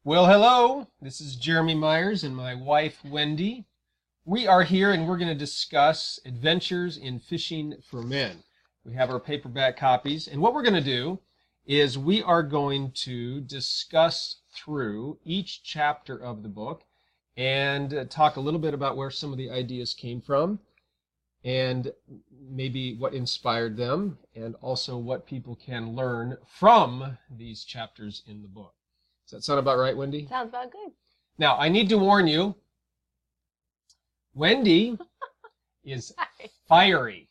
Well, hello. This is Jeremy Myers and my wife, Wendy. We are here and we're going to discuss Adventures in Fishing for Men. We have our paperback copies, and what we're going to do is we are going to discuss through each chapter of the book and talk a little bit about where some of the ideas came from and maybe what inspired them, and also what people can learn from these chapters in the book. Does that sound about right, Wendy? Sounds about good. Now, I need to warn you, Wendy is fiery.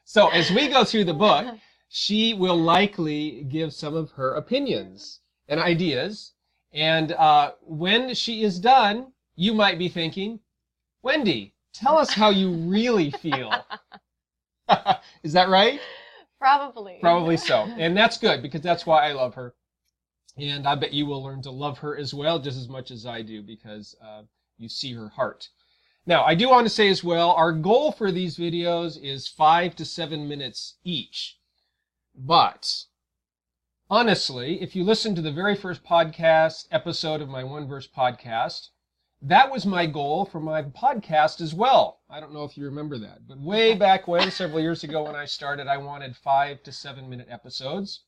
So as we go through the book, she will likely give some of her opinions and ideas. And when she is done, you might be thinking, Wendy, tell us how you really feel. Is that right? Probably. Probably so. And that's good, because that's why I love her. And I bet you will learn to love her as well, just as much as I do, because you see her heart. Now, I do want to say as well, our goal for these videos is 5 to 7 minutes each. But honestly, if you listen to the very first podcast episode of my One Verse podcast, that was my goal for my podcast as well. I don't know if you remember that, but way back when, several years ago when I started, I wanted 5 to 7 minute episodes.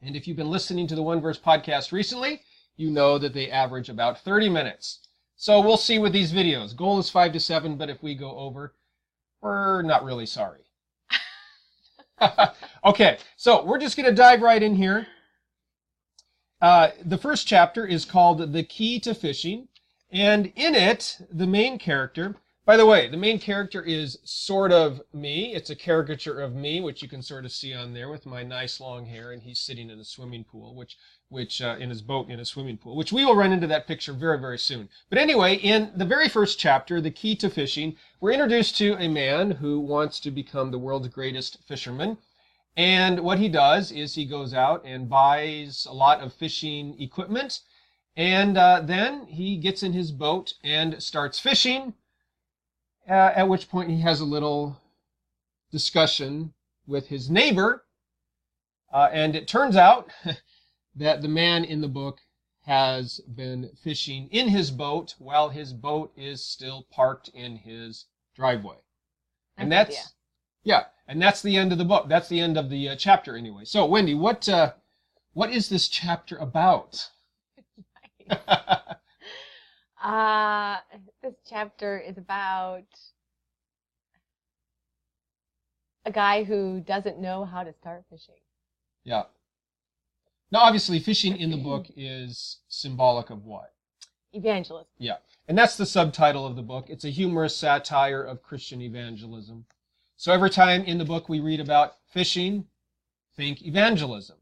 And if you've been listening to the One Verse podcast recently, you know that they average about 30 minutes. So we'll see with these videos. Goal is 5 to 7, but if we go over, we're not really sorry. Okay, so we're just going to dive right in here. The first chapter is called The Key to Fishing. And in it, the main character, by the way, the main character is sort of me. It's a caricature of me, which you can sort of see on there with my nice long hair, and he's sitting in a swimming pool, which in his boat in a swimming pool, which we will run into that picture very, very soon. But anyway, in the very first chapter, The Key to Fishing, we're introduced to a man who wants to become the world's greatest fisherman. And what he does is he goes out and buys a lot of fishing equipment. And then he gets in his boat and starts fishing, at which point he has a little discussion with his neighbor. And it turns out that the man in the book has been fishing in his boat while his boat is still parked in his driveway. And that's the end of the book. That's the end of the chapter anyway. So, Wendy, what is this chapter about? This chapter is about a guy who doesn't know how to start fishing. Yeah. Now, obviously, fishing in the book is symbolic of what? Evangelism. Yeah. And that's the subtitle of the book. It's a humorous satire of Christian evangelism. So every time in the book we read about fishing, think evangelism.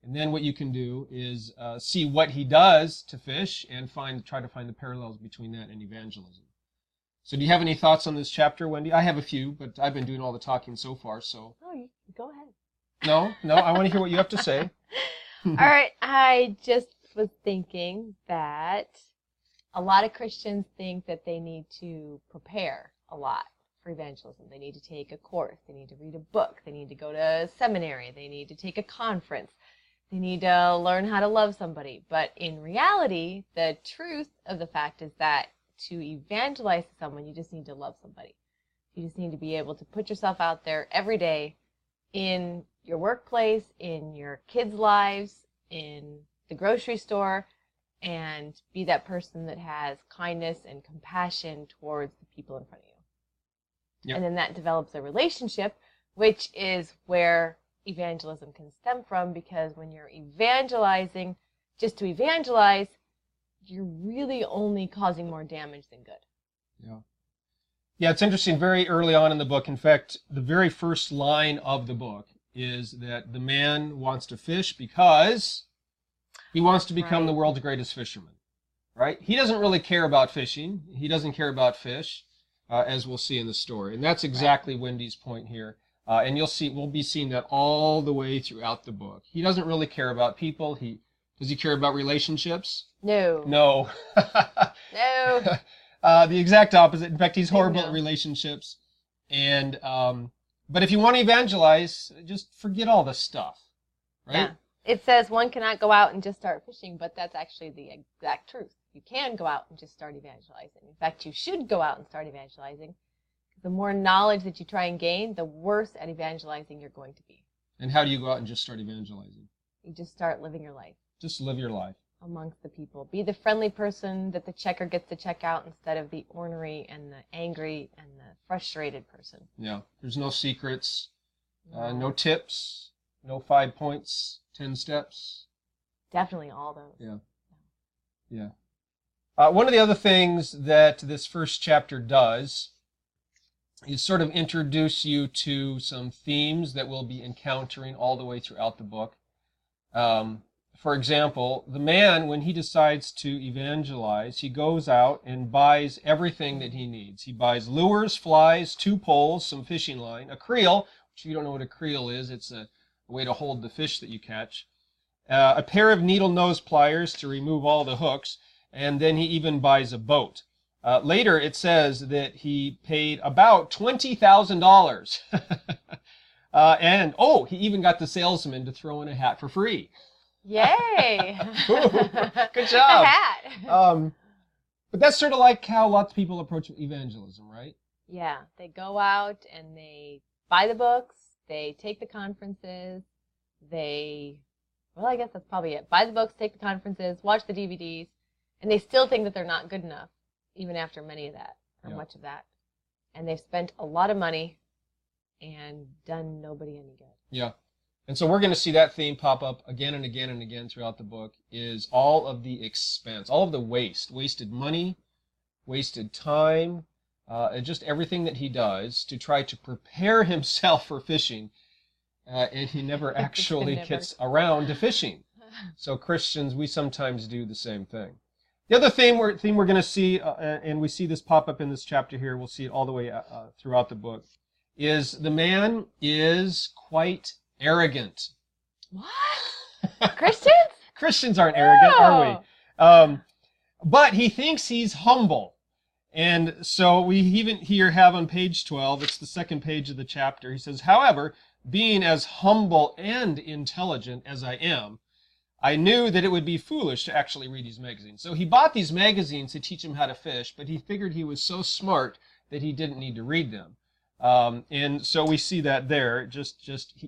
And then what you can do is see what he does to fish and try to find the parallels between that and evangelism. So do you have any thoughts on this chapter, Wendy? I have a few, but I've been doing all the talking so far, so. Oh, you go ahead. No, I want to hear what you have to say. All right, I just was thinking that a lot of Christians think that they need to prepare a lot for evangelism. They need to take a course. They need to read a book. They need to go to seminary. They need to take a conference. They need to learn how to love somebody. But in reality, the truth of the fact is that to evangelize someone, you just need to love somebody. You just need to be able to put yourself out there every day in your workplace, in your kids' lives, in the grocery store, and be that person that has kindness and compassion towards the people in front of you. Yep. And then that develops a relationship, which is where evangelism can stem from, because when you're evangelizing just to evangelize, you're really only causing more damage than good. Yeah, it's interesting. Very early on in the book, in fact, the very first line of the book is that the man wants to fish because he wants to become the world's greatest fisherman. Right? He doesn't really care about fishing. He doesn't care about fish, as we'll see in the story. And that's exactly Wendy's point here. And we'll be seeing that all the way throughout the book. He doesn't really care about people. Does he care about relationships? No. No. No. The exact opposite. In fact, he's horrible at relationships. And but if you want to evangelize, just forget all this stuff, right? It says one cannot go out and just start fishing, but that's actually the exact truth. You can go out and just start evangelizing. In fact, you should go out and start evangelizing. The more knowledge that you try and gain, the worse at evangelizing you're going to be. And how do you go out and just start evangelizing? You just start living your life. Just live your life. Amongst the people. Be the friendly person that the checker gets to check out instead of the ornery and the angry and the frustrated person. Yeah. There's no secrets, no tips, no 5 points, 10 steps. Definitely all those. Yeah. Yeah. One of the other things that this first chapter does is sort of introduce you to some themes that we'll be encountering all the way throughout the book. For example, the man, when he decides to evangelize, he goes out and buys everything that he needs. He buys lures, flies, 2 poles, some fishing line, a creel, which if you don't know what a creel is, it's a way to hold the fish that you catch, a pair of needle nose pliers to remove all the hooks, and then he even buys a boat. Later it says that he paid about $20,000. And, he even got the salesman to throw in a hat for free. Yay! Ooh, good job. A hat. But that's sort of like how lots of people approach evangelism, right? Yeah, they go out and they buy the books, they take the conferences, I guess that's probably it. Buy the books, take the conferences, watch the DVDs, and they still think that they're not good enough, even after many of that, or much of that. And they've spent a lot of money and done nobody any good. Yeah. And so we're going to see that theme pop up again and again and again throughout the book, is all of the expense, all of the wasted money, wasted time, just everything that he does to try to prepare himself for fishing, and he never actually gets around to fishing. So Christians, we sometimes do the same thing. The other theme we're going to see, and we see this pop up in this chapter here, we'll see it all the way throughout the book, is the man is quite arrogant. What? Christians? Christians aren't arrogant, are we? But he thinks he's humble. And so we even here have on page 12, it's the second page of the chapter, he says, however, being as humble and intelligent as I am, I knew that it would be foolish to actually read these magazines. So he bought these magazines to teach him how to fish, but he figured he was so smart that he didn't need to read them. And so we see that there.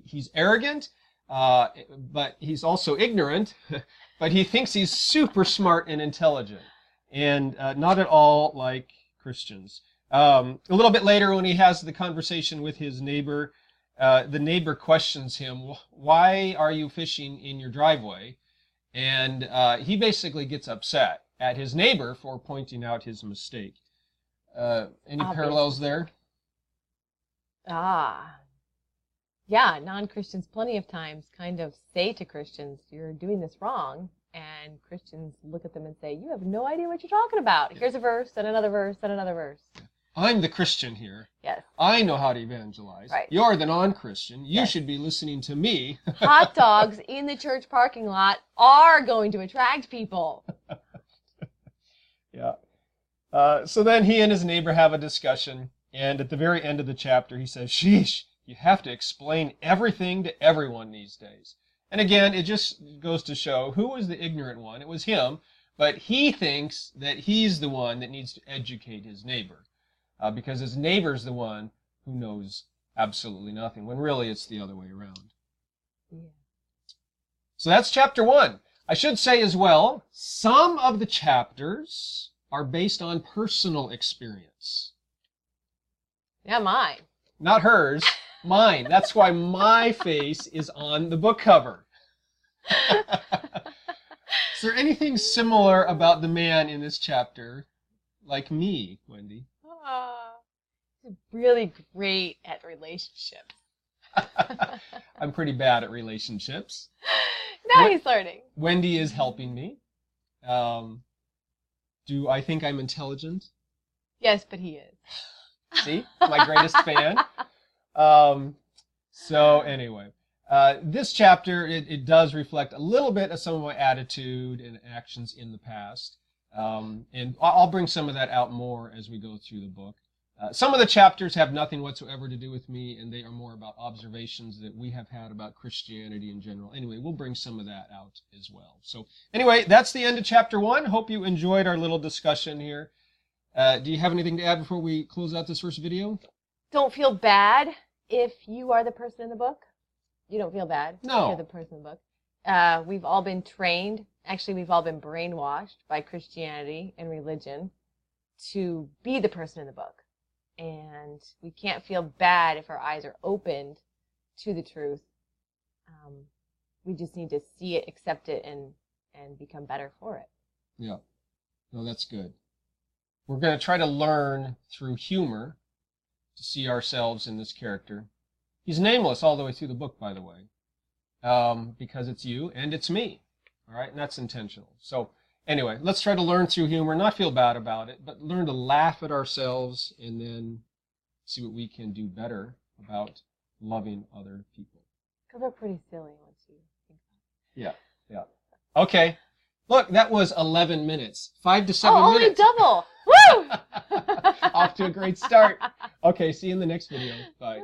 He's arrogant, but he's also ignorant, but he thinks he's super smart and intelligent, and not at all like Christians. A little bit later, when he has the conversation with his neighbor, the neighbor questions him, why are you fishing in your driveway? And he basically gets upset at his neighbor for pointing out his mistake. Any parallels there? Yeah, non-Christians plenty of times kind of say to Christians, you're doing this wrong, and Christians look at them and say, you have no idea what you're talking about. Yeah. Here's a verse, and another verse, and another verse. I'm the Christian here. Yes. I know how to evangelize. Right. You're the non-Christian. You should be listening to me. Hot dogs in the church parking lot are going to attract people. Yeah. So then he and his neighbor have a discussion. And at the very end of the chapter, he says, sheesh, you have to explain everything to everyone these days. And again, it just goes to show who was the ignorant one. It was him, but he thinks that he's the one that needs to educate his neighbor, because his neighbor's the one who knows absolutely nothing, when really it's the other way around. Yeah. So that's chapter 1. I should say as well, some of the chapters are based on personal experience. Yeah, mine. Not hers, mine. That's why my face is on the book cover. Is there anything similar about the man in this chapter, like me, Wendy? He's really great at relationships. I'm pretty bad at relationships. Now he's learning. Wendy is helping me. Do I think I'm intelligent? Yes, but he is. See, my greatest fan. So anyway, this chapter, it does reflect a little bit of some of my attitude and actions in the past. And I'll bring some of that out more as we go through the book. Some of the chapters have nothing whatsoever to do with me, and they are more about observations that we have had about Christianity in general. Anyway, we'll bring some of that out as well. So anyway, that's the end of chapter 1. Hope you enjoyed our little discussion here. Do you have anything to add before we close out this first video? Don't feel bad if you are the person in the book. You don't feel bad No. if you're the person in the book. We've all been trained. Actually, we've all been brainwashed by Christianity and religion to be the person in the book. And we can't feel bad if our eyes are opened to the truth. We just need to see it, accept it, and become better for it. Yeah. No, that's good. We're going to try to learn through humor to see ourselves in this character. He's nameless all the way through the book, by the way, because it's you and it's me. All right, and that's intentional. So anyway, let's try to learn through humor, not feel bad about it, but learn to laugh at ourselves and then see what we can do better about loving other people. Because we're pretty silly once you think about it. Yeah. Okay. Look, that was 11 minutes. 5 to 7 only minutes. double. Woo! Off to a great start. Okay, see you in the next video. Bye.